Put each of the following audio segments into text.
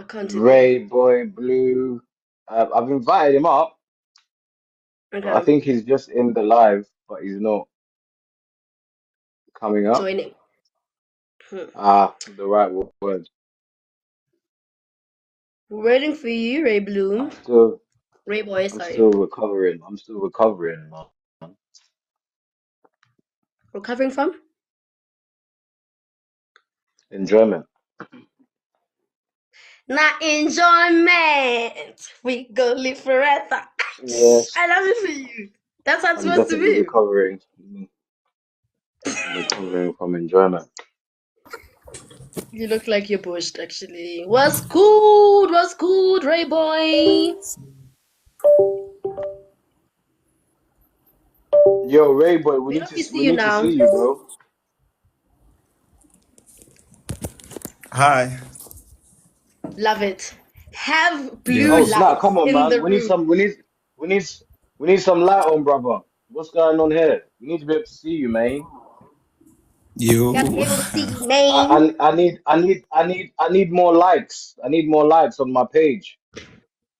I can't do that. Ray Boy Blue. I've invited him up, but I Okay. think he's just in the live, but he's not coming up. Joining. Hmm. The right word. Waiting for you, Ray I'm Bloom. still, Ray Boy, I'm sorry. still recovering. I'm still recovering, man. Recovering from? Enjoyment. Not enjoyment. We go live forever. Yes, I love it for you. That's how it's I'm supposed to definitely be. recovering. I'm recovering from enjoyment. You look like you're bushed, actually. What's good? What's good, Ray Boy? Yo, Ray Boy, We don't we see we you need to now. see you, bro. Hi. Love it. Have Yeah. blue Oh snap! lights Come on, in man. the room. We need, we need some light on, brother. What's going on here? We need to be able to see you, man. Gotta be You. able to see you, man. I need more likes. I need more likes on my page.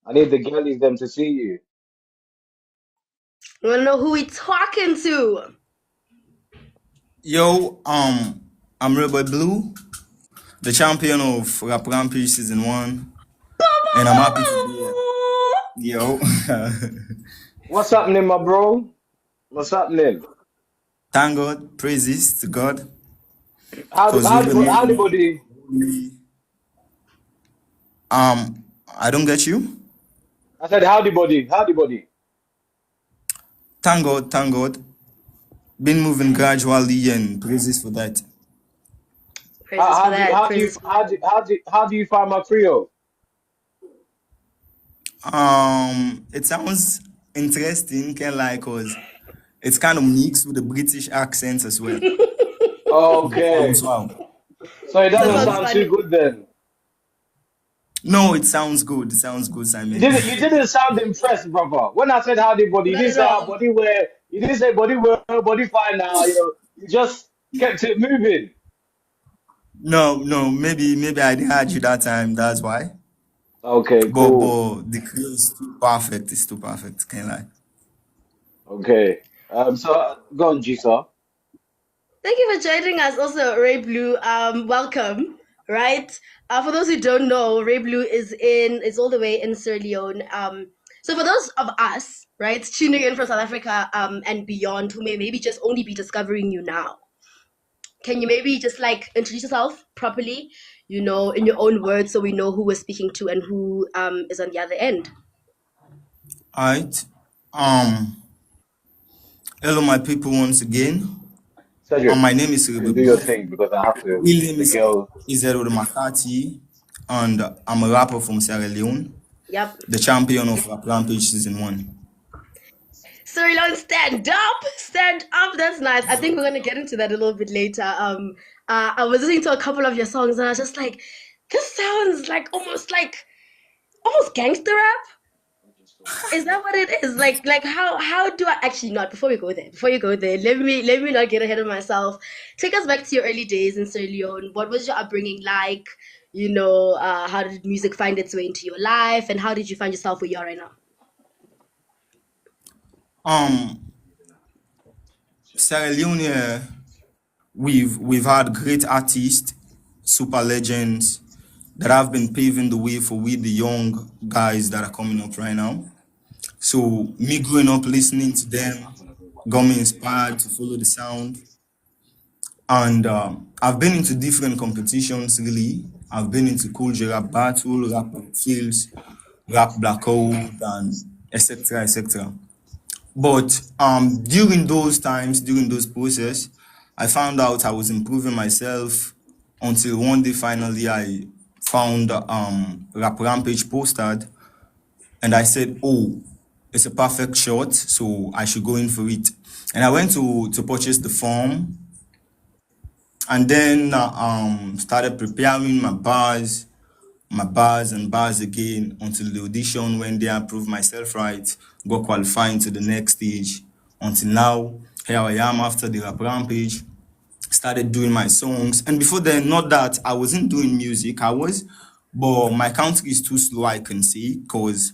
I need the girlies them to see you. We wanna know who we talking to. Yo, I'm Rebel Blue, the champion of Rap Rampage Season 1, and I'm happy to be here. Yo. What's happening, my bro? What's happening? Thank God, praises to God, because we've been Howdy, moving. buddy? Um, I don't get you. I said howdy, buddy. Howdy, buddy. Thank God, thank God. Been moving gradually, and praises for that. Praises for that. How do you Praises for that. how do you find my trio? It sounds interesting, can like, cause it's kind of mixed with the British accents as well. So it sounds Okay, wow. so it That doesn't sounds sound too funny. good then. No, it sounds good. It sounds good, Simon. You didn't sound impressed, brother. When I said howdy, buddy, you Not didn't at say how all. body wear. You didn't say body wear, body fine now. You just kept it moving. No, maybe I didn't add you that time. That's why. Okay, But cool. the crew is too perfect. It's too perfect. Can't lie. Okay. So go on, Jisa. Thank you for joining us also, Ray Blue. Welcome. Right? For those who don't know, Ray Blue is all the way in Sierra Leone. So for those of us, right, tuning in from South Africa and beyond who may maybe just only be discovering you now, can you maybe just like introduce yourself properly, in your own words so we know who we're speaking to and who is on the other end? All right. Um. Hello, my people. Once again. Cedric, My name is you Rebel can do your Blue. thing because I have to Real get name the is girl. Izero Makati, and I'm a rapper from Sierra Leone, Yep. the champion of Rap Rampage Season 1. Sorry, Leone, stand up, stand up. That's nice. I think we're gonna get into that a little bit later. I was listening to a couple of your songs and I was just like, this sounds like almost gangster rap. Is that what it is? Like how do I actually not before we go there? Before you go there, let me not get ahead of myself. Take us back to your early days in Sierra Leone. What was your upbringing like? How did music find its way into your life, and how did you find yourself where you are right now? Um, Sierra Leone, we've had great artists, super legends that have been paving the way for we the young guys that are coming up right now. So me growing up listening to them got me inspired to follow the sound. And I've been into different competitions really. I've been into Cool J Rap Battle, Rap Fields, Rap Black Hole, and etc. etc. But during those process, I found out I was improving myself until one day finally I found Rap Rampage posted, and I said, "Oh, it's a perfect shot, so I should go in for it." And I went to purchase the form, and then started preparing my bars and bars again until the audition when they approved myself right, got qualifying to the next stage. Until now, here I am after the Rap Rampage, started doing my songs. And before then, not that I wasn't doing music, I was, but my country is too slow, I can say, because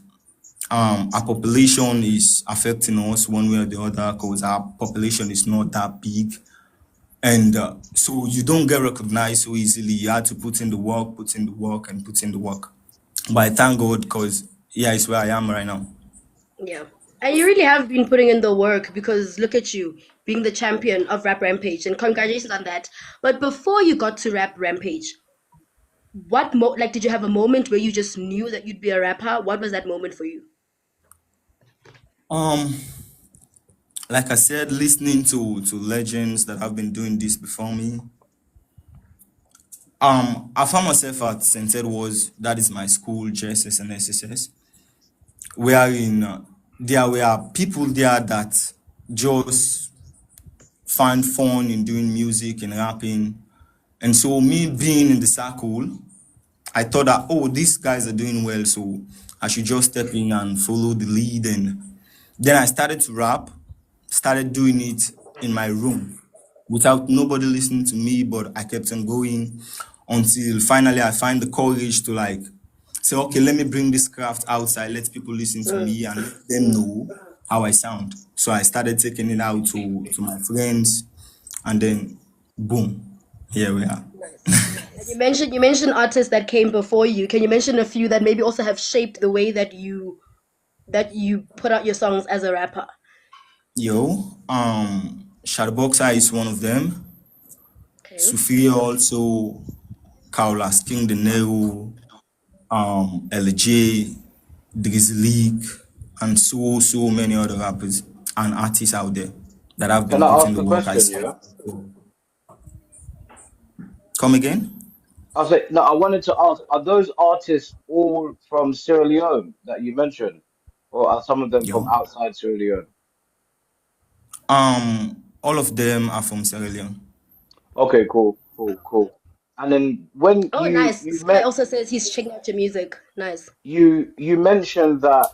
our population is affecting us one way or the other, because our population is not that big. And so you don't get recognized so easily. You have to put in the work, put in the work, and put in the work. But I thank God because yeah, it's where I am right now. Yeah. And you really have been putting in the work because look at you being the champion of Rap Rampage and congratulations on that. But before you got to Rap Rampage, like did you have a moment where you just knew that you'd be a rapper? What was that moment for you? Um, like I said, listening to legends that have been doing this before me. I found myself at St. Edward's, that is my school, JSS and SSS, wherein there were people there that just find fun in doing music and rapping. And so me being in the circle, I thought that, oh, these guys are doing well, so I should just step in and follow the lead. And then I started to rap, started doing it in my room without nobody listening to me, but I kept on going until finally I find the courage to like say, okay, let me bring this craft outside, let people listen to Mm, me and let them know how I sound. So I started taking it out to my friends, and then boom, here we are. nice. And you mentioned artists that came before you. Can you mention a few that maybe also have shaped the way that you put out your songs as a rapper? Yo, Shadowboxer is one of them. Okay. Sufi also, Kaulas King the Nero, LJ, Drizzly, and so many other rappers and artists out there that have Can been I putting ask the a work. I question? see. Yeah. Come again? I was like, no, I wanted to ask, are those artists all from Sierra Leone that you mentioned? Or are some of them from Yo. outside Sierra Leone? All of them are from Sierra Leone. Okay, cool, cool, cool. And then when Oh, you nice. you Sky met also says he's checking out your music. Nice. you mentioned that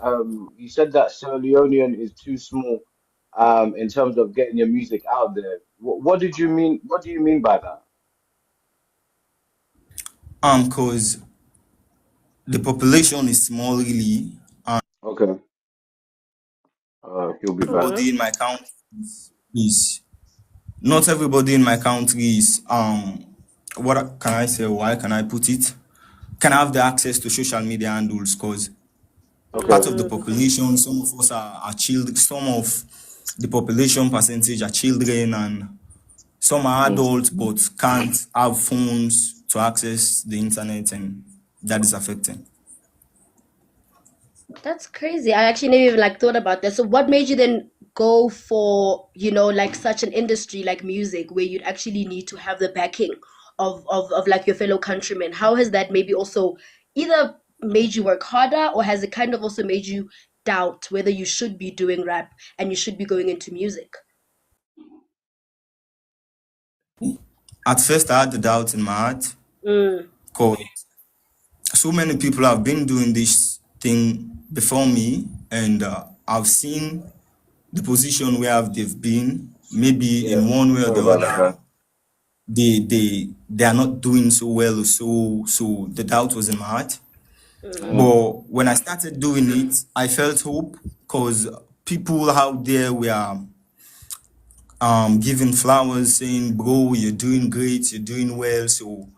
you said that Sierra Leonean is too small in terms of getting your music out there. What did you mean? What do you mean by that? Cause the population is small really. Okay, he'll be back. Mm-hmm. Everybody in my country is not everybody in my country is what can I say? Why can I put it? Can have the access to social media handles because Okay, part of the Mm, population, some of us are children, some of the population percentage are children, and some are mm. adults but can't have phones to access the internet, and that is affecting. that's crazy. I actually never even like thought about that. So what made you then go for, like such an industry like music where you'd actually need to have the backing of like your fellow countrymen? How has that maybe also either made you work harder or has it kind of also made you doubt whether you should be doing rap and you should be going into music? At first, I had the doubt in my heart Mm, because so many people have been doing this thing before me, and I've seen the position where they've been. Maybe Yeah, in one way or sorry the about that, guy. other, they are not doing so well. So the doubt was in my heart. mm. Mm. But when I started doing it, I felt hope because people out there were giving flowers, saying, "Bro, you're doing great, you're doing well." So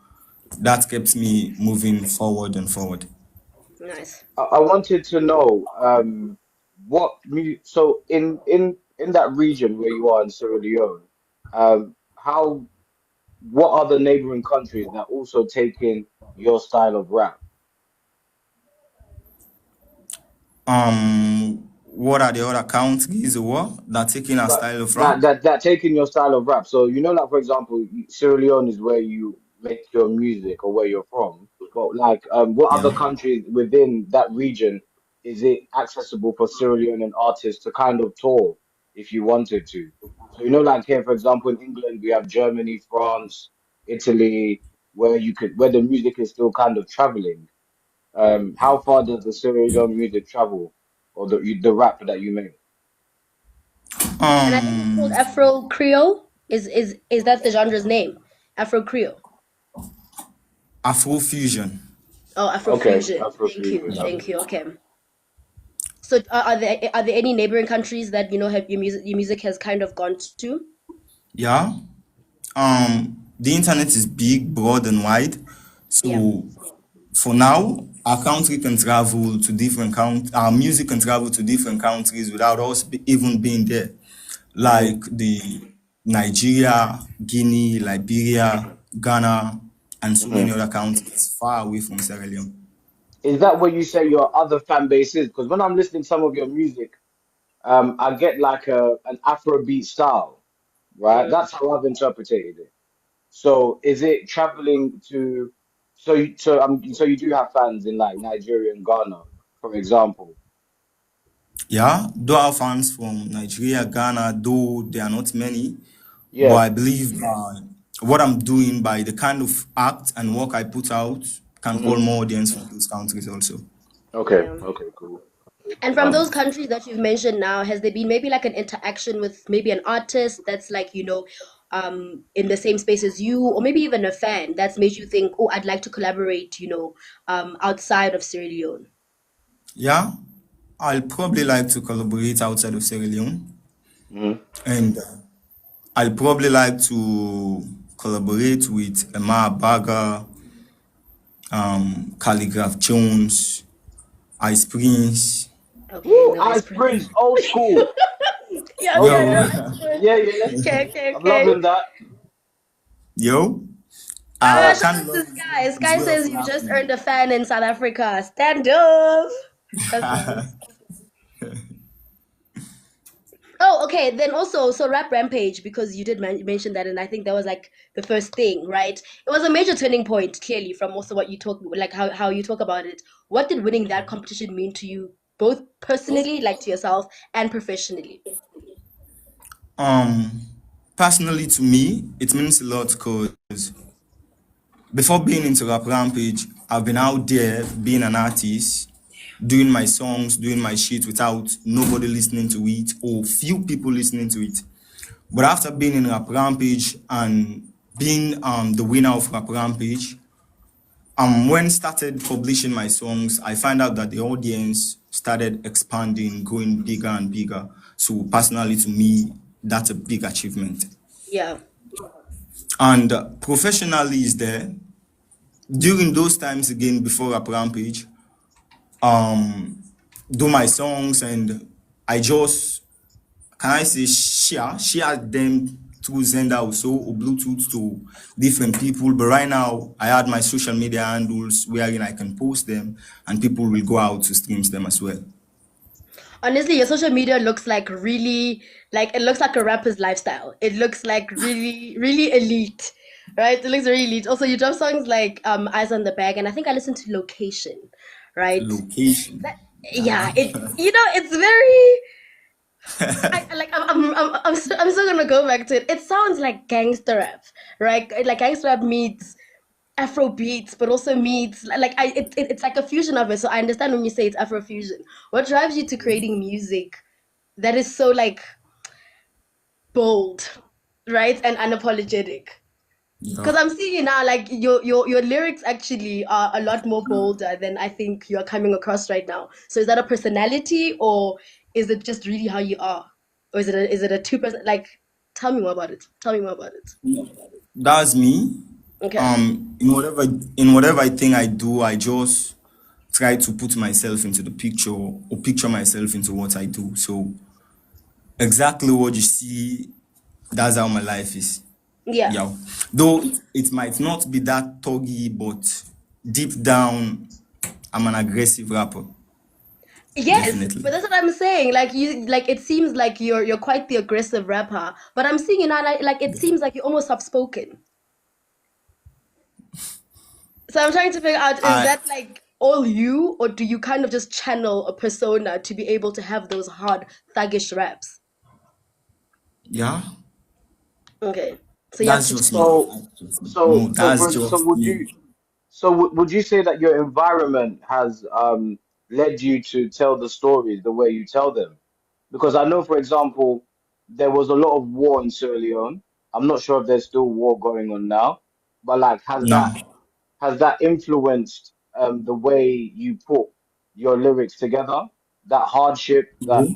that kept me moving forward and forward. Nice. I wanted to know so in that region where you are in Sierra Leone, how what are the neighboring countries that also take in your style of rap? What are the other countries or what that taking a But style of rap? that taking your style of rap. So like for example, Sierra Leone is where you make your music or where you're from. But like, what Yeah. other countries within that region is it accessible for Sierra Leonean artists to kind of tour if you wanted to? So like here, for example, in England, we have Germany, France, Italy, where the music is still kind of traveling. How far does the Sierra Leone music travel, or the rap that you make? And I think it's called Um, Afro Creole. Is that the genre's name? Afro Creole. Afro fusion. Oh, Okay, Afrofusion. Thank you. Afrofusion. Thank you. Okay. So are there any neighboring countries that have your music has kind of gone to? Yeah. The internet is big, broad, and wide. Yeah. So for now, our music can travel to different countries without us even being there, Hmm. like the Nigeria, Guinea, Liberia, Ghana, and so Hmm. many other countries far away from Sierra Leone. Is that what you say your other fan base is? Because when I'm listening to some of your music, I get like an Afrobeat style, right? Mm. That's how I've interpreted it. So is it traveling to? So you do have fans in like Nigeria and Ghana, for example. Yeah, though our fans from Nigeria, Ghana, though there are not many, but Yeah. I believe what I'm doing by the kind of act and work I put out can call Hmm. more audience from those countries also. Okay. Yeah. Okay. Cool. And from those Um. countries that you've mentioned now, has there been maybe like an interaction with maybe an artist that's like, in the same space as you, or maybe even a fan that's made you think, oh, I'd like to collaborate, outside of Sierra Leone? Yeah, I'll probably like to collaborate outside of Sierra Leone, Mhm. and I'll probably like to collaborate with Emma Baga, Calligraph Jones, Ice Prince. Okay, Woo! no ice Ice prince. Prince, old school, Yeah, old okay, Yo, school. understood. Yeah, yeah. Okay, okay, I'm okay. loving that. yo, I Uh, Shout can't out love to Sky. his Sky way of says you've just rapping. earned a fan in South Africa. Stand up. That's nice. Oh, okay. Then also, so Rap Rampage, because you did mention that, and I think that was like the first thing, right? It was a major turning point, clearly, from also what you talk, like how you talk about it. What did winning that competition mean to you, both personally, like to yourself, and professionally? Um, Personally to me, it means a lot because before being into Rap Rampage, I've been out there being an artist, doing my songs, doing my shit without nobody listening to it or few people listening to it. But after being in Rap Rampage and being the winner of Rap Rampage, when started publishing my songs, I find out that the audience started expanding, growing bigger and bigger. So personally to me, that's a big achievement. Yeah, And professionally is there during those times again before Rap Rampage, um, do my songs and I just can I say share them through Zenda also or Bluetooth to different people. But right now I add my social media handles wherein I can post them and people will go out to streams them as well. honestly, your social media looks like really, like it looks like a rapper's lifestyle. It looks like really, really elite, right? It looks really elite. Also, you drop songs like Eyes on the Bag, and I think I listened to Location, right? Location. That, yeah, it's very. I'm still gonna go back to it. It sounds like gangster rap, right? Like gangster rap meets Afro beats, but also meets it's like a fusion of it. So I understand when you say it's Afro fusion. What drives you to creating music that is so like bold, right, and unapologetic? Yeah. Because I'm seeing you now, like your lyrics actually are a lot more bolder than I think you're coming across right now. So is that a personality, or is it just really how you are, or is it a 2%? Like, tell me more about it. Tell me more about it. That's me. Okay. In whatever I think I do, I just try to put myself into the picture or picture myself into what I do. So exactly what you see, that's how my life is. Yeah. Yeah. Though it might not be that thuggy, but deep down, I'm an aggressive rapper. Yes, Definitely. but that's what I'm saying. Like it seems like you're quite the aggressive rapper, but I'm seeing you now, like it seems like you're almost soft spoken. So I'm trying to figure out, is I that like all you, or do you kind of just channel a persona to be able to have those hard thuggish raps? yeah, Okay, so you have that's to just me. channel. so No, so that's for so just would me. you would you say that your environment has led you to tell the stories the way you tell them? Because I know, for example, there was a lot of war in Sierra Leone. I'm not sure if there's still war going on now, but like, No. has that influenced? the way you put your lyrics together, that hardship that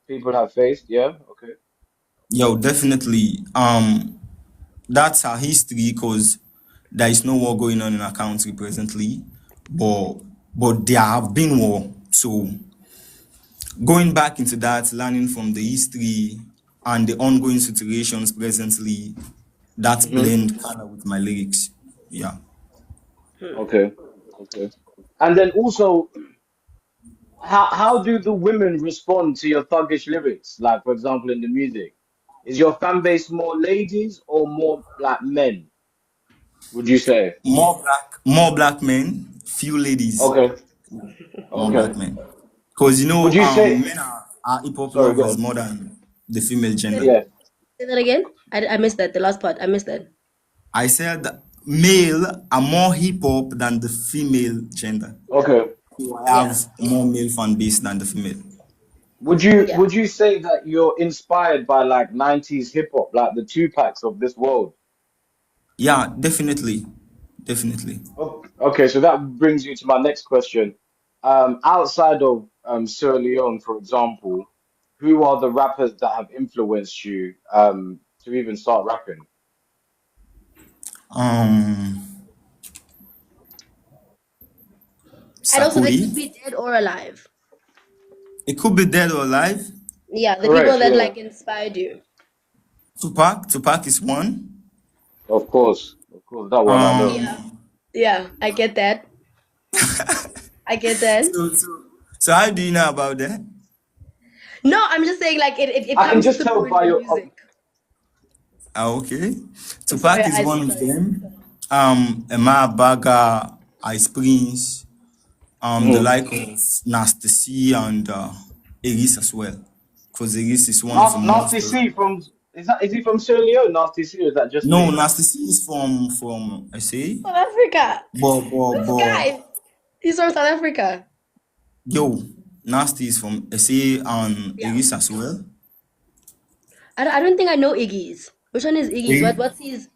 people have faced. Yeah. Okay. Yo, definitely. That's our history because there is no war going on in our country presently, but there have been war. So going back into that, learning from the history and the ongoing situations presently, that's Hmm. blend kind of with my lyrics. Yeah. Okay. Okay. And then also, how do the women respond to your thuggish lyrics? Like, for example, in the music, is your fan base more ladies or more like men? Would you say? More black men, few ladies. Okay. More black Okay. men. Because Would you say? men are hip hop Sorry, go lovers on. more than the female gender. Yeah. Say that again. I missed that. The last part. I missed that. I said male are more hip hop than the female gender. Okay. So I Yeah. have more male fan base than the female. Yeah. Would you say that you're inspired by like 90s hip hop, like the Tupacs of this world? Yeah, definitely. Definitely. Okay, so that brings you to my next question. Outside of Sierra Leone, for example, who are the rappers that have influenced you to even start rapping? Um And also, they Sakuri. could be dead or alive. It could be dead or alive. Yeah, the people Correct, that yeah. like inspired you. Tupac is one. Of course, that one I know. Yeah. Um Yeah, I get that. I get that. so so so how do you know about that? No, I'm just saying, like, it I can comes just through tell in by your your music. Okay. Sorry, Tupac is one Isaac, of sorry. them. Emma Baga, Ice Prince, the Mhm. like of Nasty C and Eris as well. Because Eris is one of the Nasty monsters. C from is he from Sierra Leone? Nasty C, or is that just No, me? Nasty C is from SA. South Africa. But This guy, he's from South Africa. yo, Nasty is from SA and Yeah. Eris as well. I don't think I know Iggy's. Which one is Iggy's? Eris, What's his?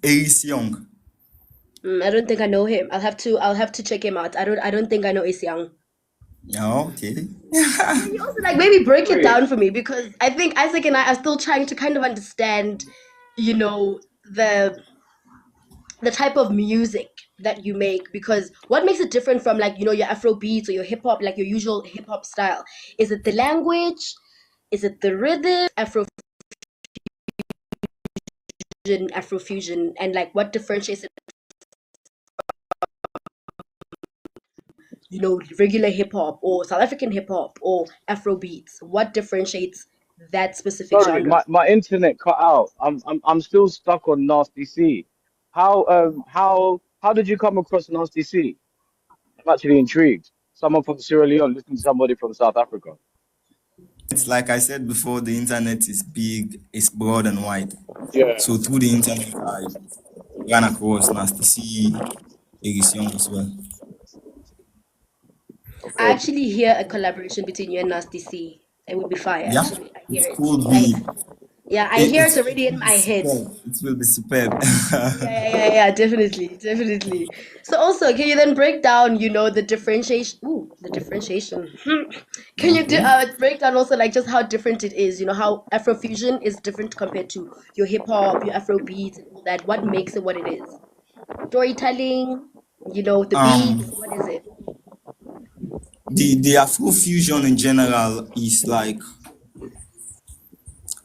Eris Young. I don't think I know him. I'll have to check him out. I don't think I know Young. Yeah, okay. Can you also like maybe break it Wait, down for me? Because I think Isaac and I are still trying to kind of understand, you know, the type of music that you make. Because what makes it different from, like, your Afro beats or your hip hop, like your usual hip hop style? Is it the language? Is it the rhythm? Afrofusion, and like what differentiates it, regular hip hop or South African hip hop or Afro beats? What differentiates that specific sorry, genre? my internet cut out. I'm still stuck on Nasty C. How did you come across Nasty C? I'm actually intrigued. Someone from Sierra Leone listening to somebody from South Africa. It's like I said before, the internet is big, it's broad and wide. Yeah. So through the internet, I ran across Nasty C, Eris Young as well. I Okay. actually hear a collaboration between you and Nasty C. It would be fire, Yeah, actually. I it hear it. could be. Yeah, I hear it It already in will be my head. superb. It will be superb. Yeah, definitely, definitely. So also, can you then break down, the differentiation? Ooh, the differentiation. Can you do Okay. break down also like just how different it is? How Afrofusion is different compared to your hip hop, your Afro beats, and all that. What makes it what it is? Storytelling, the beats. Um, What is it? the Afro fusion in general is like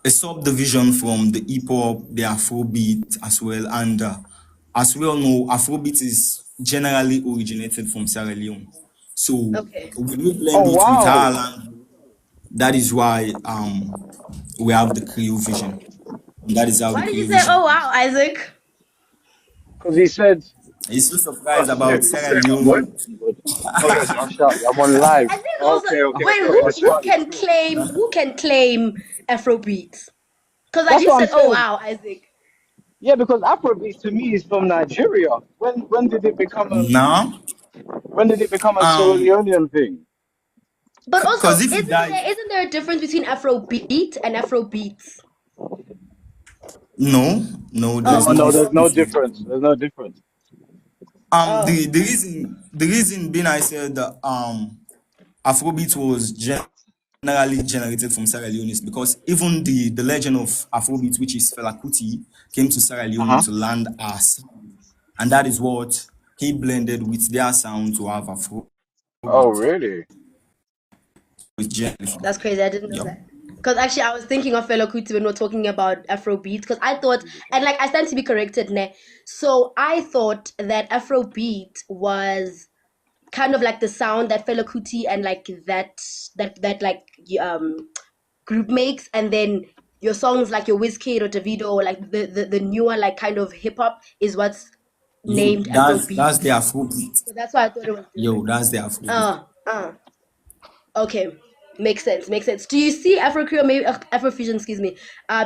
a subdivision from the hip hop, the Afrobeat as well, and as we all know, Afrobeat is generally originated from Sierra Leone. So Okay. when we blend Oh it with our wow. language, that is why we have the Creole vision. And that is how the Why did you Creole say, "Oh vision. wow, Isaac"? Because he said, It's so oh surprised about shit, Sierra what? Leone. Oh yes, I'm sorry, I'm on live. I think also, Okay, okay, wait, sorry, who that's who funny. can claim Afro beats? Because I That's just what I'm said, "Oh saying. wow, Isaac." Yeah, because Afrobeat to me is from Nigeria. Now, When did it become a Sierra um, Leonean thing? But also, because if you isn't die, there isn't there a difference between Afro beat and Afro beats? no, no, Oh, there's No, no no, there's no difference. difference. There's no difference. Oh, The reason being I said that Afrobeat was generally generated from Sierra Leone is because even the legend of Afrobeat, which is Fela Kuti, came to Sierra Leone Uh-huh. to land our sound, and that is what he blended with their sound to have Oh, Afrobeat. really? With generally from that's crazy. I didn't know yep. that. Because actually, I was thinking of Fela Kuti when we are talking about Afrobeat. Because I thought, and like I stand to be corrected, ne. So I thought that Afrobeat was kind of like the sound that Fela Kuti and like that like group makes, and then your songs like your Wizkid or Davido or like the newer like kind of hip hop is what's Yo, named that's Afrobeat. the Afrobeat. So that's why I thought it was Yo, different. that's the Afrobeat. Uh, uh. Okay, makes sense. Makes sense. Do you see Afro Creole, maybe Afrofusion, excuse me,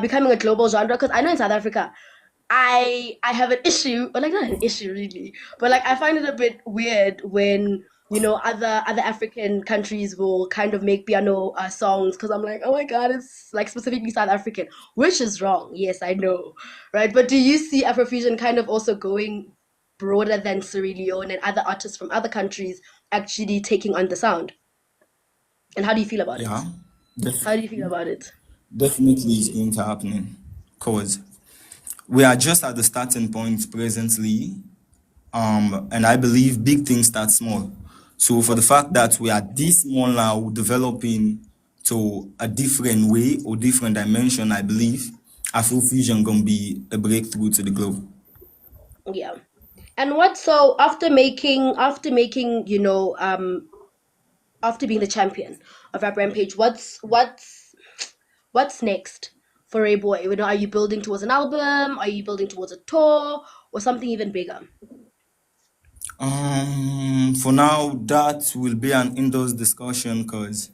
becoming a global genre? Because I know in South Africa, I have an issue, or like not an issue really, but like I find it a bit weird when other African countries will kind of make piano songs because I'm like, oh my god, it's like specifically South African, which is wrong. Yes, I know, right? But do you see Afrofusion kind of also going broader than Sierra Leone and other artists from other countries actually taking on the sound? And how do you feel about Yeah, it? How do you feel definitely, about it? definitely is going to happen. Cause we are just at the starting point presently, and I believe big things start small. So for the fact that we are this small now, developing to a different way or different dimension, I believe Afrofusion gonna be a breakthrough to the globe. Yeah. And what so after making, after being the champion of Rap Rampage, what's next for a boy? Are you building towards an album? Are you building towards a tour or something even bigger? For now, that will be an indoors discussion because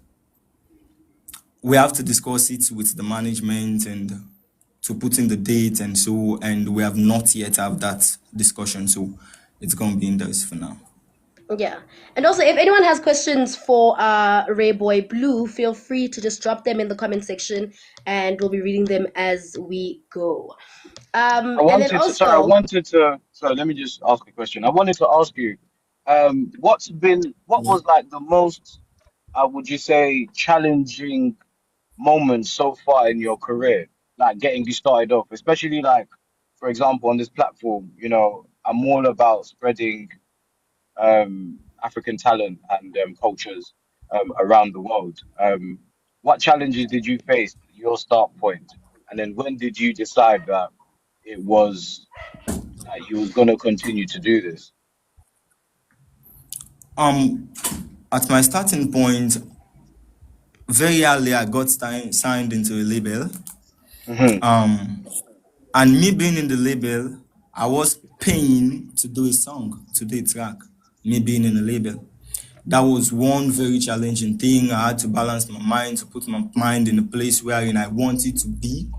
we have to discuss it with the management and to put in the date and so, and we have not yet have that discussion. So it's gonna be indoors for now. Yeah. And also if anyone has questions for Ray Boy Blue, feel free to just drop them in the comment section and we'll be reading them as we go. And then I also, wanted to, so let me just ask a question. I wanted to ask you, what was like the most, would you say, challenging moment so far in your career, like getting you started off, especially like, for example, on this platform, I'm all about spreading African talent and cultures around the world. What challenges did you face at your start point? And then when did you decide that it was that you was gonna continue to do this? Um, at my starting point, very early I got signed into a label. Hmm. And me being in the label, I was paying to do a song, to do a track. Me being in the label. That was one very challenging thing. I had to balance my mind, to put my mind in a place wherein I wanted to be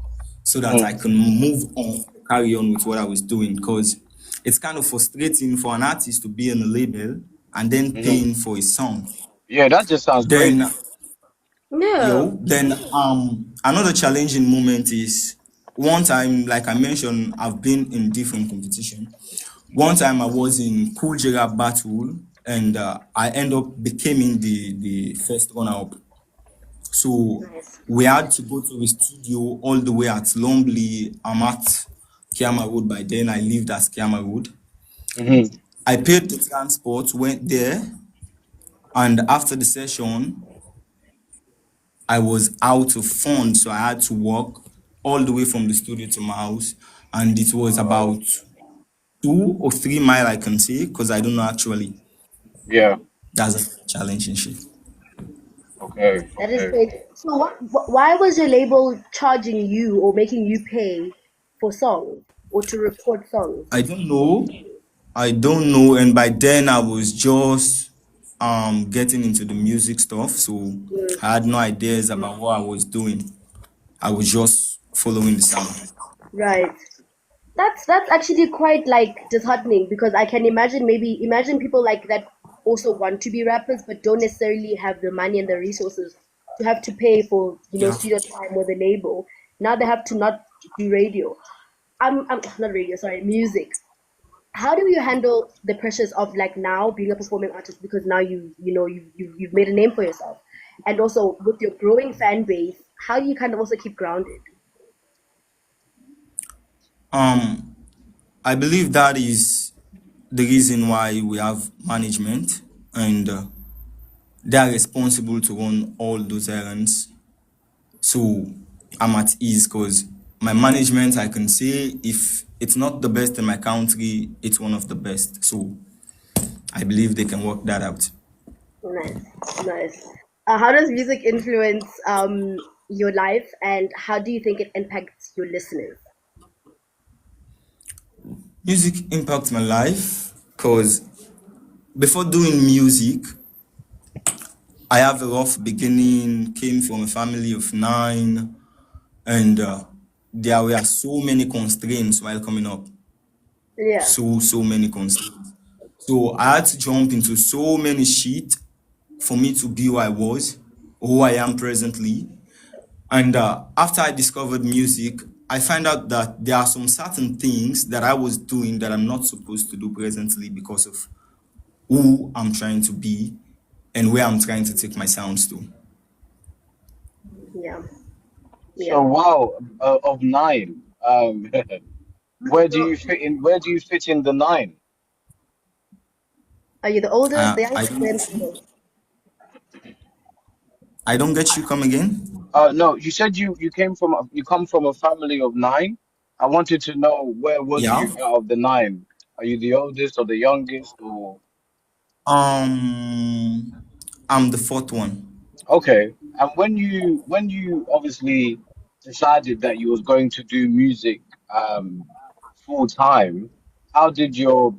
so that I Hmm. can move on, carry on with what I was doing. Because it's kind of frustrating for an artist to be in a label and then Hmm. paying for a song. Yeah, that just sounds Then crazy. yeah, then another challenging moment is one time, like I mentioned, I've been in different competition. One time I was in Cool J Rap battle and I end up becoming the first runner up. So nice. we had to go to a studio all the way at Lombly. I'm at Kiama Road by then. I lived at Kiama Road. Hmm. I paid the transport, went there, and after the session, I was out of funds, so I had to walk all the way from the studio to my house, and it was Oh, about 2 or 3 miles I can say, because I don't know actually. yeah. That's a challenging shit. Okay. That is Okay. great. So why was your label charging you or making you pay for songs or to record songs? I don't know. I don't know. And by then I was just getting into the music stuff, so Mm, I had no ideas about what I was doing. I was just following the sound. right. That's actually quite like disheartening because I can imagine people like that also want to be rappers but don't necessarily have the money and the resources to have to pay for Yeah. studio time with a label. Now they have to not do radio. I'm not radio, sorry, music. how do you handle the pressures of like now being a performing artist because now you've made a name for yourself, and also with your growing fan base, how do you kind of also keep grounded? Um, I believe that is the reason why we have management, and they are responsible to run all those errands. So I'm at ease because my management, I can say if it's not the best in my country, it's one of the best. So I believe they can work that out. Nice, nice. How does music influence your life, and how do you think it impacts your listeners? Music impacts my life because before doing music, I have a rough beginning, came from a family of nine, and there were so many constraints while coming up. Yeah, So many constraints. So I had to jump into so many shit for me to be who I was, who I am presently. And after I discovered music, I find out that there are some certain things that I was doing that I'm not supposed to do presently because of who I'm trying to be and where I'm trying to take my sounds to. yeah, So yeah. wow, of nine. Where do you fit in? Where do you fit in the nine? Are you the oldest, the I youngest, the in the don't, middle? I don't get you. Come again? No, you said you came from you come from a family of nine. I wanted to know where was Yeah. you out of the nine? Are you the oldest or the youngest or Um, I'm the fourth one. okay? And when you obviously decided that you was going to do music full time, how did your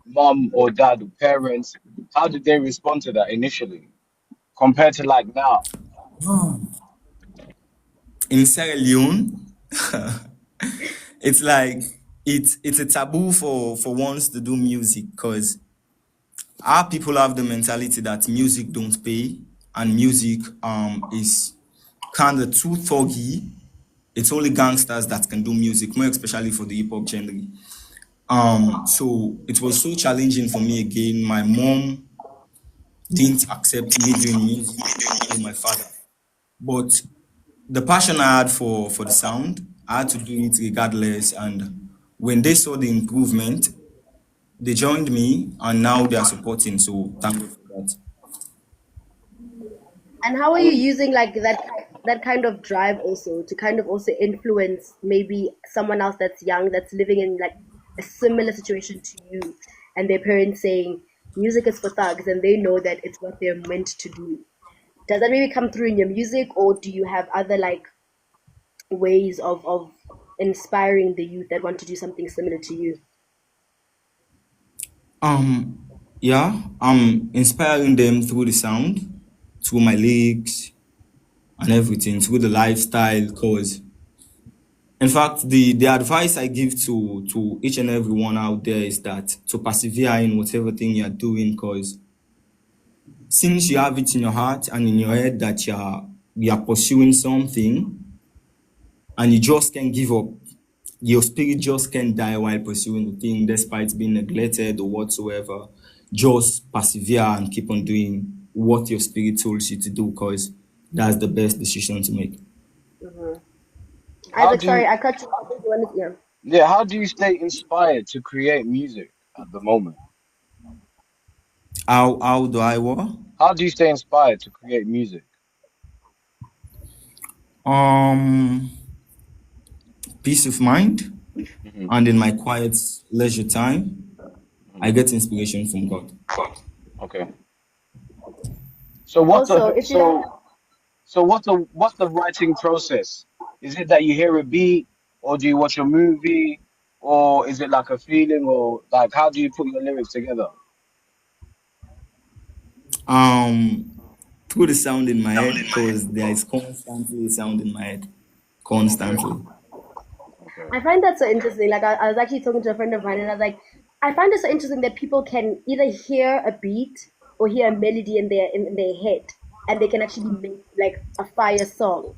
mom or dad or parents how did they respond to that initially compared to like now? In Sierra Leone, it's like it's a taboo for ones to do music because our people have the mentality that music don't pay and music is kind of too thuggy. It's only gangsters that can do music, more especially for the hip hop genre. So it was so challenging for me again. My mom didn't accept me doing music or my father. But the passion I had for the sound, I had to do it regardless. And when they saw the improvement, they joined me and now they are supporting. So thank you for that. And how are you And using like that kind of drive also to kind of also influence maybe someone else that's young, that's living in like a similar situation to you, and their parents saying music is for thugs, and they know that it's what they're meant to do. Does that maybe come through in your music, or do you have other like ways of inspiring the youth that want to do something similar to you? Um, yeah, I'm inspiring them through the sound, through my lyrics and everything, through the lifestyle. Cause in fact, the advice I give to each and everyone out there is that to persevere in whatever thing you're doing. Cause since you have it in your heart and in your head that you're pursuing something and you just can't give up, your spirit just can't die while pursuing the thing despite being neglected or whatsoever. Just persevere and keep on doing what your spirit tells you to do because that's the best decision to make. Hmm. how Isaac, do you sorry, I cut you off. You wanted, yeah. yeah, how do you stay inspired to create music at the moment? How do I what? How do you stay inspired to create music? Um, Peace of mind, Hmm. and in my quiet leisure time, I Hmm. get inspiration from God. Okay. So what's Also, the if you don't, what's the writing process? Is it that you hear a beat, or do you watch a movie, or is it like a feeling, or like how do you put your lyrics together? Um, Through the sound in my head, because there is constantly a sound in my head, Okay. constantly. Okay. I find that so interesting. Like I was actually talking to a friend of mine, and I was like, I find it so interesting that people can either hear a beat or hear a melody in their head, and they can actually make like a fire song.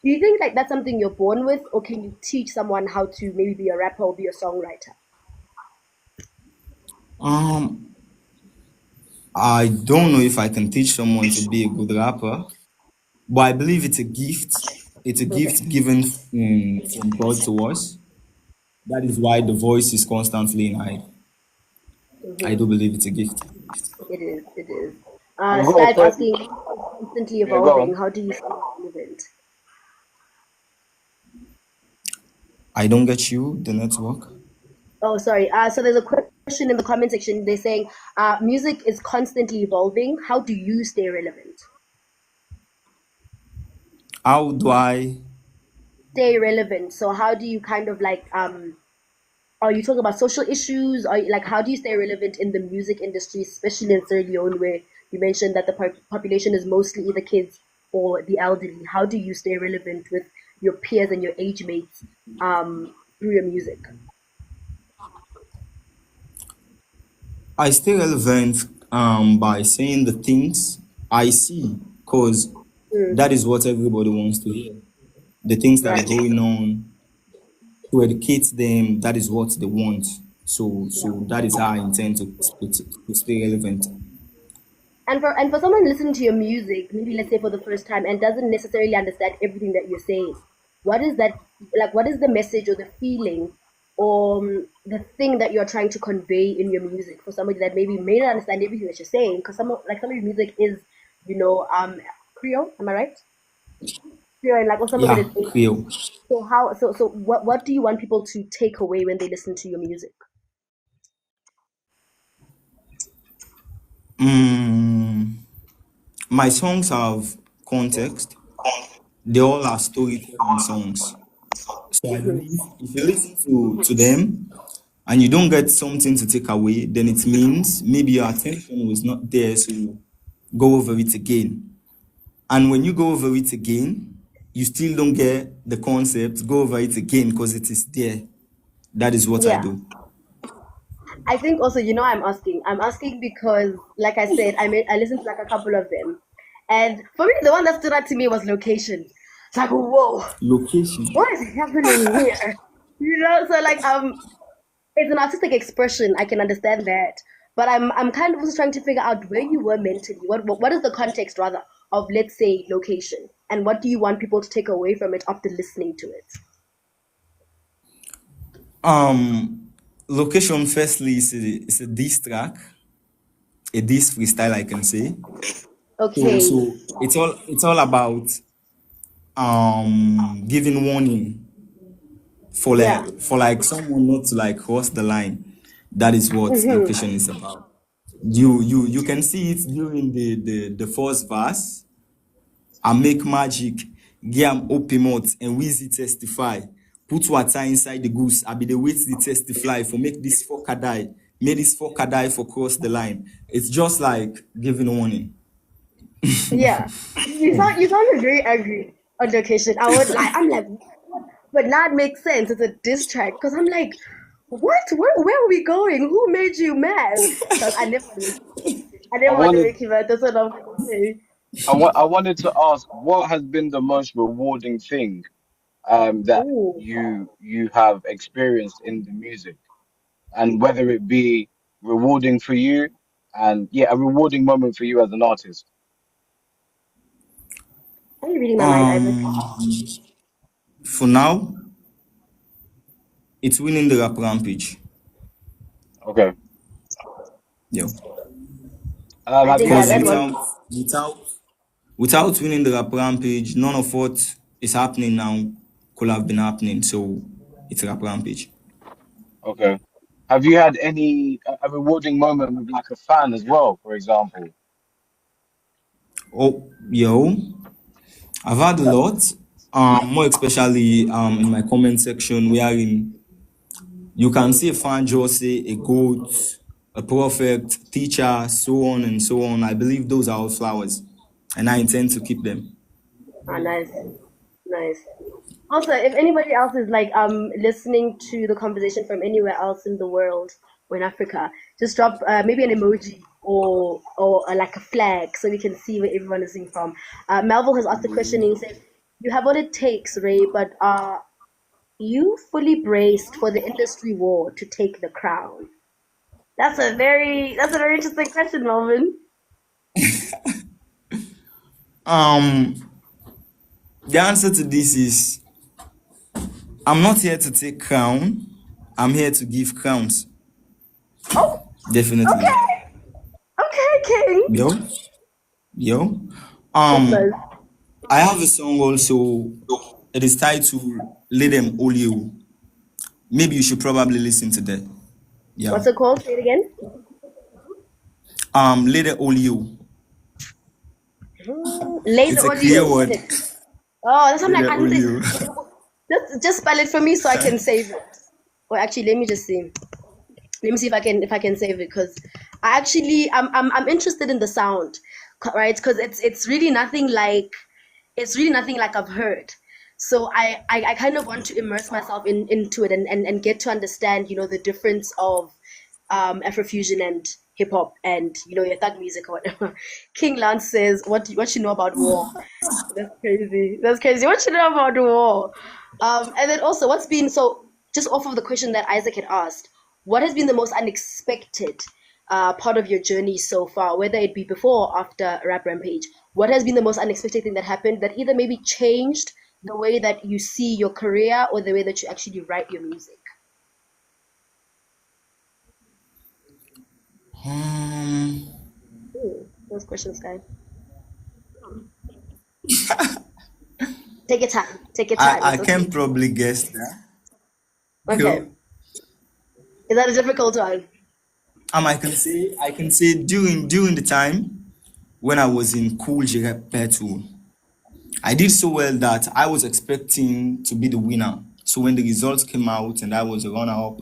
Do you think like that's something you're born with, or can you teach someone how to maybe be a rapper or be a songwriter? Um, I don't know if I can teach someone to be a good rapper, but I believe it's a gift. It's a Okay. gift given from God to us. That is why the voice is constantly in high. I Hmm. do believe it's a gift. It is. It is. I've got a Skype question. asking, constantly Yeah, go evolving. on. How do you stay relevant? I don't get you, the network. Oh, sorry. So there's a question in the comment section. They're saying, music is constantly evolving. How do you stay relevant? How do I? Stay relevant. So how do you kind of like are you talking about social issues? Are you, like how do you stay relevant in the music industry, especially in Sierra Leone, where you mentioned that the population is mostly either kids or the elderly? How do you stay relevant with your peers and your age mates through your music? I stay relevant by saying the things I see, because Mm, that is what everybody wants to hear. The things that are right. going on to educate them, that is what they want. So that is how I intend to stay relevant. And for someone listening to your music, maybe let's say for the first time and doesn't necessarily understand everything that you're saying, what is that like? What is the message or the feeling or the thing that you're trying to convey in your music for somebody that maybe may not understand everything that you're saying? Because some of your music is, Creole. Am I right? Creole, and like, or some of it Yeah, is English. Creole. So what do you want people to take away when they listen to your music? Mm, my songs have context. They all are storytelling songs. So I Hmm. believe if you listen to them and you don't get something to take away, then it means maybe your attention was not there. So go over it again. And when you go over it again, you still don't get the concept, go over it again because it is there. That is what I Yeah. do. I think also, I'm asking. I'm asking because, like I said, I listened to like a couple of them, and for me, the one that stood out to me was location. It's like, whoa, Location. what is happening here? So like, it's an artistic expression. I can understand that, but I'm kind of also trying to figure out where you were mentally. What is the context rather of, let's say, location, and what do you want people to take away from it after listening to it? Um, Location firstly is a diss track, a diss freestyle I can say. So Okay. it's all about giving warning Yeah. for like someone not to like cross the line. That is what Hmm. location is about. You can see it during the first verse. I make magic, Giam opimot, and Wheezy testify. Put water inside the goose. I be the wait the testify for make this fucker die. Make this fucker die for cross the line. It's just like giving warning. Yeah, you sounded very angry on the occasion. I would like, I'm like, what? But now it makes sense. It's a diss track because I'm like, what? Where are we going? Who made you mad? Because I I never want to wanted make you mad. That's what I'm gonna say. I wanted to ask what has been the most rewarding thing that Ooh, you have experienced in the music, and whether it be rewarding for you, and yeah, a rewarding moment for you as an artist. are you reading my mind, Isaac? Um, for now, it's winning the rap rampage. Okay. Yeah, I Have think you had that because that any? one. without winning the rap rampage, none of what is happening now could have been happening. So it's rap rampage. Okay. Have you had any a rewarding moment with like a fan as well, for example? Oh, yo, I've had a lot. More especially in my comment section, wherein you can see a fan just say a goat, a prophet, teacher, so on and so on. I believe those are all flowers, and I intend to keep them. Ah, nice, nice. Also, if anybody else is like listening to the conversation from anywhere else in the world or in Africa, just drop maybe an emoji or like a flag so we can see where everyone is listening from. Melville has asked a question and he said, "You have what it takes, Ray, but are you fully braced for the industry war to take the crown?" That's a very interesting question, Melvin. Um, the answer to this is I'm not here to take crown. I'm here to give crowns. Oh, Definitely. okay, King. Yo, yo. That's nice. I have a song also. It is titled "Let Them All You." Maybe you should probably listen to that. Yeah. What's it called? Say it again. Let Them All You. Later It's a clear audio. word. Oh, that's I'm Let like, Them I All need You. just spell it for me so I can save it. Or actually, let me just see. Let me see if I can save it because I actually I'm interested in the sound, right? Because it's really nothing like I've heard. So I kind of want to immerse myself into it and get to understand, the difference of Afrofusion and hip hop and your thug music or whatever. King Lance says, what you know about war? That's crazy. That's crazy. What you know about war? And then also, what's been so just off of the question that Isaac had asked, what has been the most unexpected part of your journey so far, whether it be before or after Rap Rampage? What has been the most unexpected thing that happened that either maybe changed the way that you see your career or the way that you actually write your music? Um, Those questions, guys. Take your time. Take your time. I It's can okay. probably guess that. Okay. Yo, Is that a difficult one? I can say during the time when I was in Cool J Petrol, I did so well that I was expecting to be the winner. So when the results came out and I was a runner up,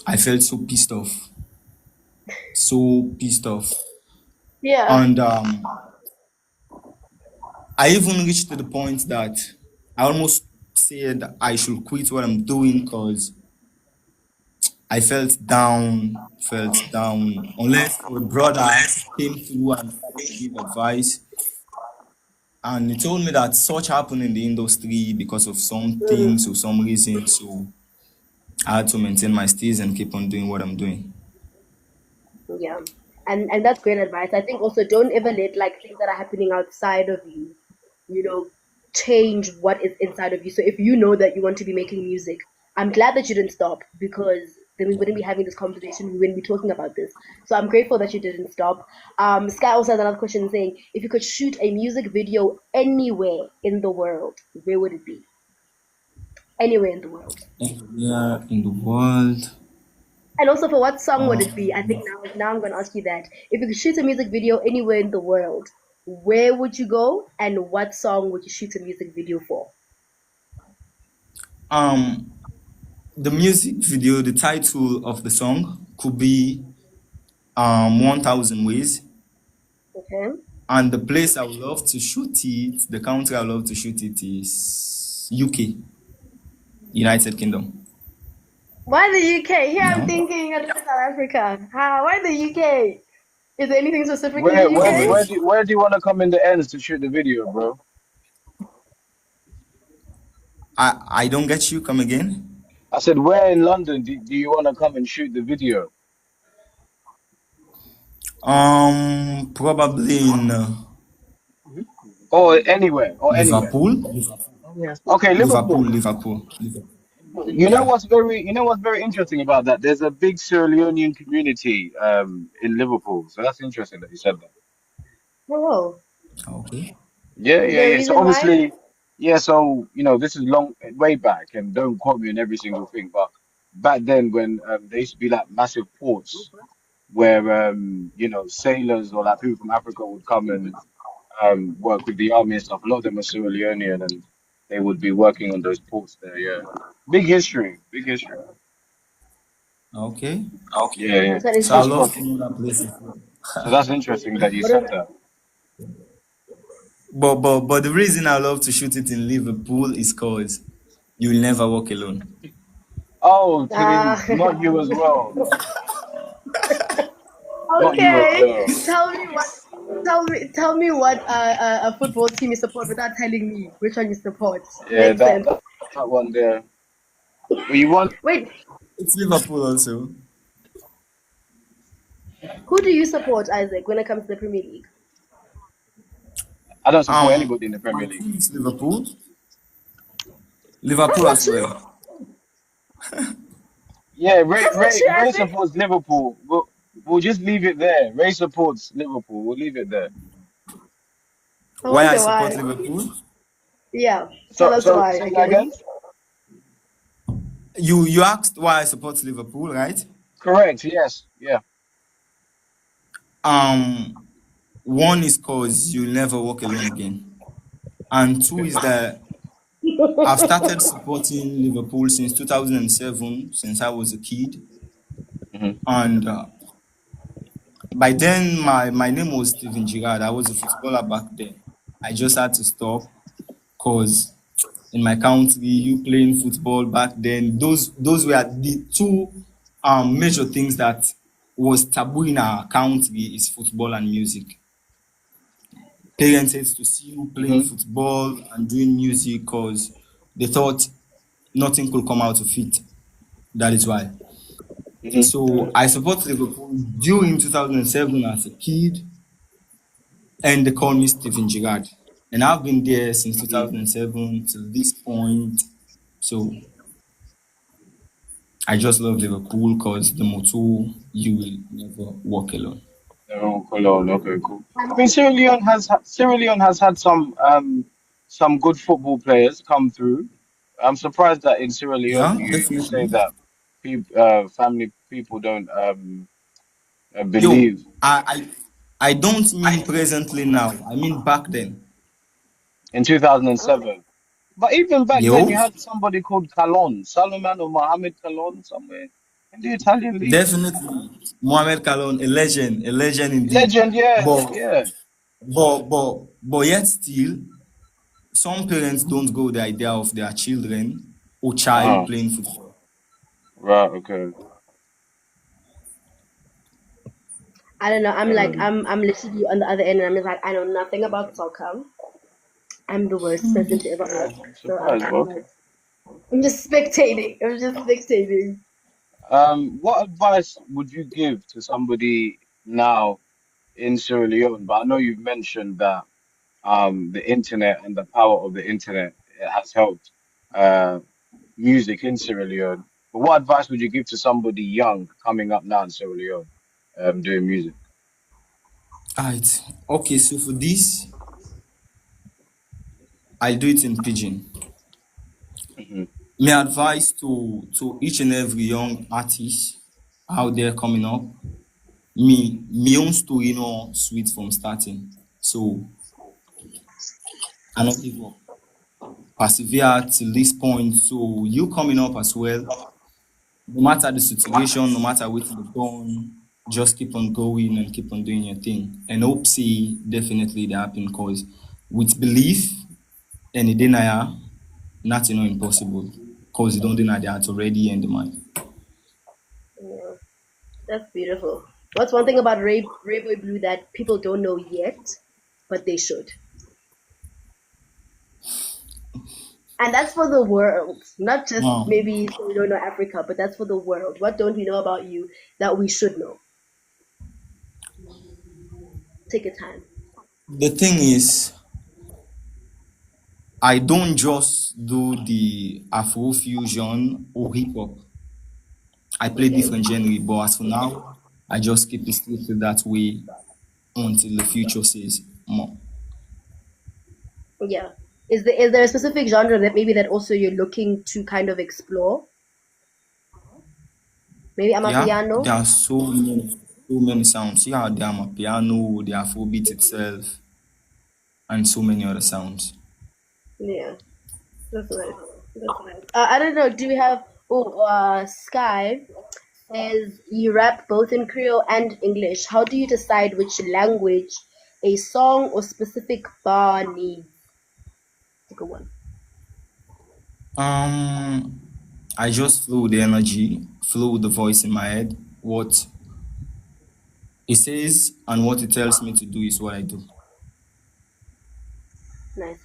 I felt so pissed off. So pissed off. Yeah. And I even reached to the point that I almost said I should quit what I'm doing because I felt down. Unless a brother came through and started to give advice, and he told me that such happened in the industry because of some Mhm. things or some reason. So I had to maintain my steez and keep on doing what I'm doing. Yeah. And that's great advice. I think also don't ever let like things that are happening outside of you, you know, change what is inside of you. So if you know that you want to be making music, I'm glad that you didn't stop because then we wouldn't be having this conversation. We wouldn't be talking about this. So I'm grateful that you didn't stop. Sky also has another question saying, if you could shoot a music video anywhere in the world, where would it be? Anywhere in the world. Yeah, in the world. And also for what song would it be? I think Um, now I'm gonna ask you that. If you could shoot a music video anywhere in the world, where would you go and what song would you shoot a music video for? um, the music video, the title of the song could be 1,000 Ways. Okay. And the place I would love to shoot it, the country I would love to shoot it is UK, United Kingdom. Why the UK? Here I'm Yeah. thinking of South Africa. Why the UK? Is there anything specific in Where the where UK? where Because do where do you want to come in the ends to shoot the video, bro? I don't get you. Come again. I said, where in London do you want to come and shoot the video? Probably in Or anywhere, or anywhere. Liverpool. Okay, Liverpool, Liverpool. Liverpool. You know Yeah. what's very interesting about that? There's a big Sierra Leonean community in Liverpool. So that's interesting that you said that. Oh, Okay. Yeah, is yeah, there a yeah. So reason why? obviously, yeah, so this is long way back, and don't quote me on every single thing, but back then when there used to be like massive ports where sailors or like people from Africa would come and work with the army and stuff. A lot of them are Sierra Leonean and they would be working on those ports there, yeah. Big history, big history. Okay. Yeah, yeah. That's quite So I That's interesting. love cool. to know that place as well. So that's interesting that you What said a, that. But the reason I love to shoot it in Liverpool is cause you'll never walk alone. Oh, ah, Tim, not you as well. Not you as okay. well. Tell me what. Tell me what a football team you support without telling me which one you support. Yeah, Makes that sense. that, that one there. But you want Wait, It's Liverpool also. Who do you support, Isaac, when it comes to the Premier League? I don't support Um, anybody in the my Premier League. team is Liverpool. That's Liverpool not as well. true. Yeah, That's not true, Ray Isaac. supports Liverpool. We'll just leave it there. Ray supports Liverpool. We'll leave it there. I Why I wonder support why. Liverpool? Yeah, tell So us so why say that again. again. You asked why I support Liverpool, right? Correct. Yes. Yeah. Um, One is cause you'll never walk alone again, and two is that I've started supporting Liverpool since 2007, since I was a kid, Hmm. and by then my name was Steven Gerrard. I was a footballer back then. I just had to stop because in my country, you playing football back then, those were the two major things that was taboo in our country is football and music. Parents used to see you playing Hmm. football and doing music because they thought nothing could come out of it. That is why. Hmm. So I support Liverpool during 2007 as a kid, and they call me Steven Gerrard. And I've been there since Hmm. 2007 to this point. So I just love Liverpool because the motto, you will never walk alone. Oh, Cologne. Okay, cool. I mean, Sierra Leone has had some good football players come through. I'm surprised that in Sierra Leone Yeah, you say definitely. that family people don't Yo, believe. I don't mean presently now. I mean back then. In 2007. But even back then, Yo, you had somebody called Calon, Salomon or Mohamed Calon, somewhere in the Italian league. definitely. Mohamed Kalon, a legend indeed. Legend, yeah, But yeah. but yet still, some parents don't go the idea of their children or child Uh-huh. playing football. Right, okay. I don't know. Um, I'm literally on the other end, and I'm just like, I know nothing about soccer. I'm the worst person to ever yeah, ask. I'm So surprised, but I'm okay. like, I'm just spectating. I'm just spectating. What advice would you give to somebody now in Sierra Leone? But I know you've mentioned that the internet and the power of the internet has helped uh music in Sierra Leone. But what advice would you give to somebody young coming up now in Sierra Leone, doing music? Alright. Okay, so for this, I do it in pidgin. Hmm. My advice to each and every young artist out there coming up, me own story no sweet from starting. So I not give up. Persevere till this point. So you coming up as well, no matter the situation, no matter what you've done, just keep on going and keep on doing your thing. And hope see definitely that happen because with belief and a denial, nothing no impossible. Because you don't deny that already in the mind. Yeah, that's beautiful. What's one thing about Boy Blue that people don't know yet, but they should? And that's for the world, not just Now, maybe so we don't know Africa, but that's for the world. What don't we know about you that we should know? Take your time. the thing is, I don't just do the Afro fusion or hip hop. I play Okay. different genre, but as for now, I just keep it strictly that way until the future says more. Yeah. Is there a specific genre that maybe that also you're looking to kind of explore? Maybe Yeah, Amapiano? there are so many sounds. Yeah, there are piano, the Afrobeat itself, and so many other sounds. Yeah. That's nice. That's nice. I don't know. Do we have? Oh, Sky says you rap both in Creole and English. How do you decide which language a song or specific bar needs? That's a good one. Um, I just flow the energy, flow the voice in my head. What it says and what it tells me to do is what I do. Nice.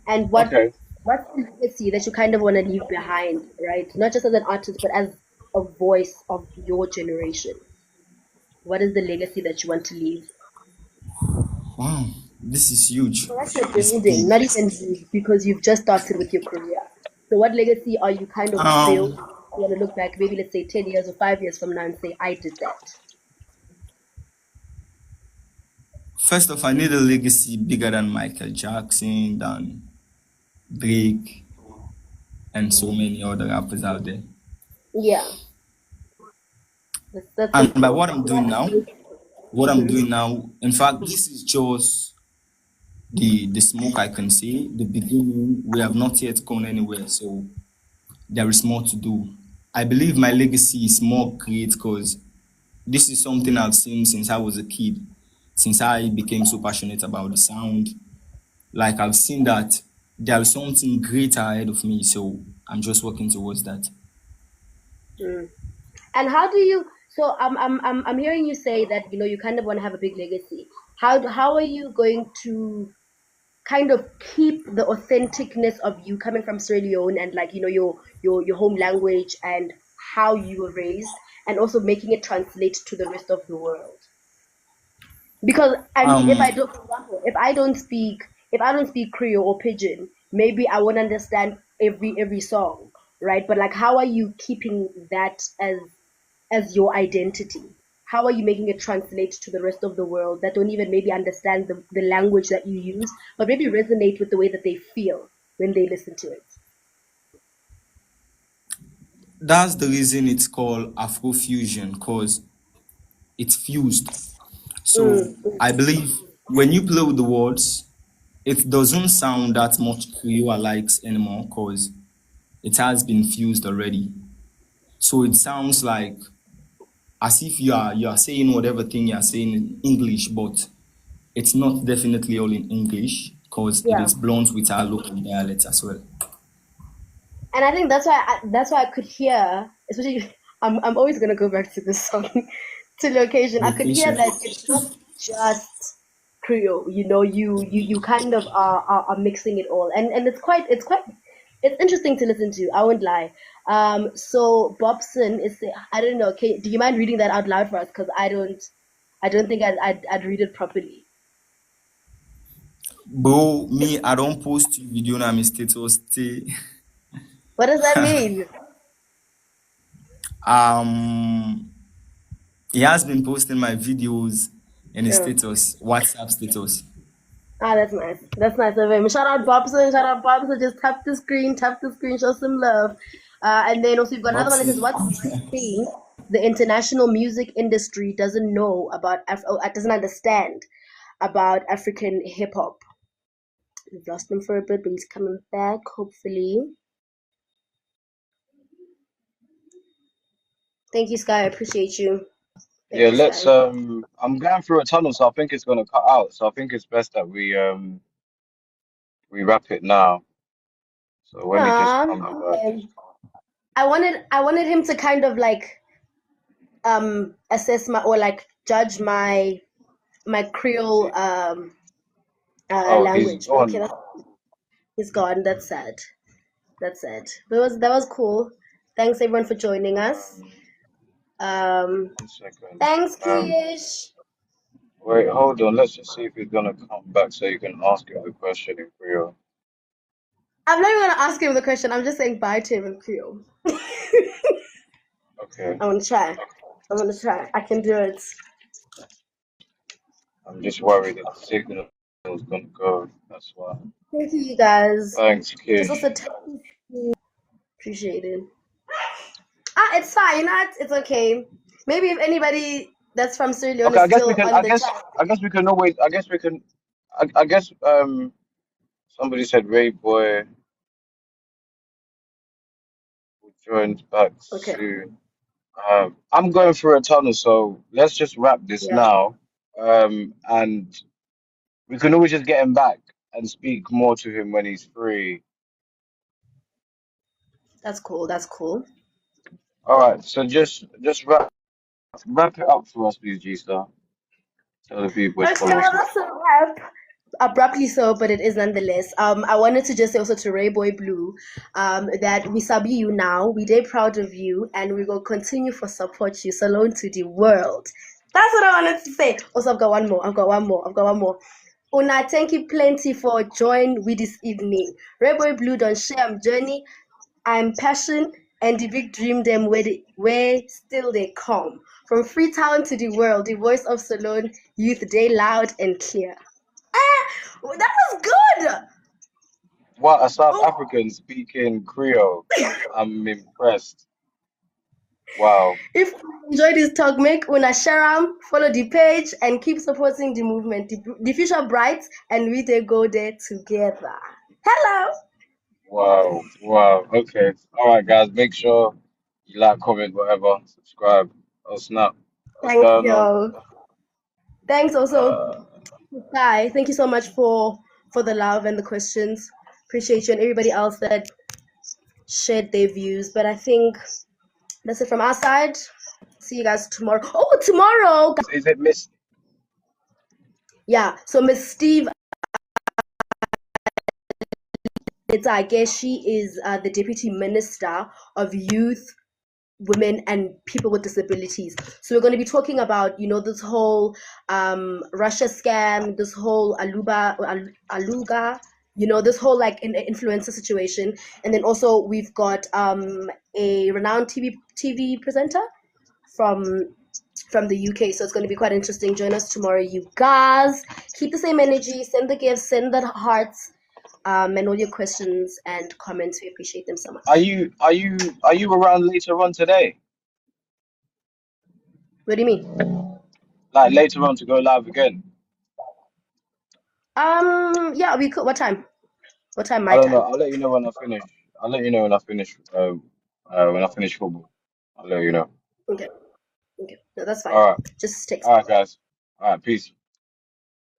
And Okay. what's the legacy that you kind of want to leave behind, right? Not just as an artist, but as a voice of your generation. What is the legacy that you want to leave? Wow, this is huge. So that's you're It's building, big. not even leave, because you've just started with your career. So what legacy are you kind of feel Um, you want to look back, maybe let's say 10 years or 5 years from now and say, I did that? First off, I need a legacy bigger than Michael Jackson, than Drake, and so many other rappers out there. Yeah, that's And by important. what I'm Mm-hmm. doing now, in fact, this is just the smoke I can see, the beginning. We have not yet gone anywhere, so there is more to do. I believe my legacy is more great because this is something I've seen since I was a kid, since I became so passionate about the sound. Like I've seen that there is something greater ahead of me, so I'm just working towards that. Mm. And how do you? So I'm hearing you say that you kind of want to have a big legacy. How are you going to kind of keep the authenticness of you coming from Sierra Leone and like your home language and how you were raised, and also making it translate to the rest of the world? Because I mean, if Um, I don't, for example, if I don't speak Creole or Pidgin, maybe I won't understand every song, right? But like, how are you keeping that as your identity? How are you making it translate to the rest of the world that don't even maybe understand the language that you use, but maybe resonate with the way that they feel when they listen to it? that's the reason it's called Afro fusion, because it's fused. So Mm, I believe when you play with the words, it doesn't sound that much Creole likes anymore because it has been fused already. So it sounds like as if you are saying whatever thing you are saying in English, but it's not definitely all in English because it yeah. is blends with our local dialects as well. And I think that's why I could hear, especially I'm always gonna go back to this song, to location. I could hear Location. that it's not just Creole. You kind of are mixing it all, and it's interesting to listen to. I won't lie. So Bobson is I don't know. Do you mind reading that out loud for us? Because I don't think I'd read it properly. Bro, me, I don't post video na my status. Stay. What does that mean? Um, he has been posting my videos in his Yeah. status, WhatsApp status. Ah, that's nice. That's nice of him. Shout out Bobson. Shout out Bobson. Just tap the screen, show some love. And then also we've got another one that says, Bobson. "What's one thing the international music industry doesn't know about doesn't understand about African hip hop?" We've lost him for a bit, but he's coming back. Hopefully. Thank you, Sky. I appreciate you. Yeah, Thank you, let's Sky. I'm going through a tunnel, so I think it's gonna cut out. So I think it's best that we wrap it now. So when he just Ah, comes back. okay. I wanted him to kind of like assess my or like judge my Creole Oh, he's language. But okay, gone. he's gone. That's sad. That's sad. That was cool. Thanks everyone for joining us. Um, 1 second. thanks, Um, Kish. wait, hold on. Let's just see if he's gonna come back so you can ask him the question in Creole. I'm not even gonna ask him the question. I'm just saying bye to him in Creole. Okay. I'm gonna try. I'm gonna try. I can do it. I'm just worried that the signal is gonna go. That's why. Thank you, you guys. Thanks, Just Kish. also appreciate it. Ah, it's fine. It's okay. Maybe if anybody that's from Sierra Leone Okay, is I guess we still can. on the chat. I guess we can always. I guess we can. I guess. Somebody said Ray Boy will join back Okay. soon. I'm going through a tunnel, so let's just wrap this Yeah, now. And we can always just get him back and speak more to him when he's free. that's cool. That's cool. All right, so just wrap it up for us, please, G Star. Tell the people it's Okay, well, politics. that's a wrap. Abruptly so, but it is nonetheless. I wanted to just say also to Ray Boy Blue, that we sabi you now. We day proud of you, and we will continue for support you. Salon to the world. That's what I wanted to say. Also, I've got one more. Una, thank you plenty for joining with this evening. Rebel Blue don't share journey. I'm passion and the big dream them where still they come. From Freetown to the world, the voice of Salone youth day loud and clear. Ah, that was good. What, a South Oh, African speaking Creole? I'm impressed. Wow. if you enjoy this talk, make una share 'em, follow the page, and keep supporting the movement. The future bright, and we they go there together. Hello. Wow. Wow. Okay. All right, guys. Make sure you like, comment, whatever, subscribe. Oh, snap. What's Thank going on? you. Thanks also, Uh, Guy. Thank you so much for the love and the questions. Appreciate you and everybody else that shared their views. But I think that's it from our side. See you guys tomorrow. Oh, tomorrow. is it Miss? Yeah. So Miss Steve, I guess she is the Deputy Minister of Youth, Women, and People with Disabilities. So we're going to be talking about, this whole Russia scam, this whole Aluga, this whole like influencer situation. And then also we've got a renowned TV presenter from the UK. So it's going to be quite interesting. Join us tomorrow, you guys. Keep the same energy. Send the gifts. Send the hearts. And all your questions and comments. We appreciate them so Are much. you around later on today? What do you mean? Like later on to go live again? Yeah, we could. What time? What time? I My don't know. time. I'll let you know when I finish. I'll let you know when I finish football. I'll let you know. Okay. Okay. No, that's fine. All right. Just text All me. right, guys. All right. Peace.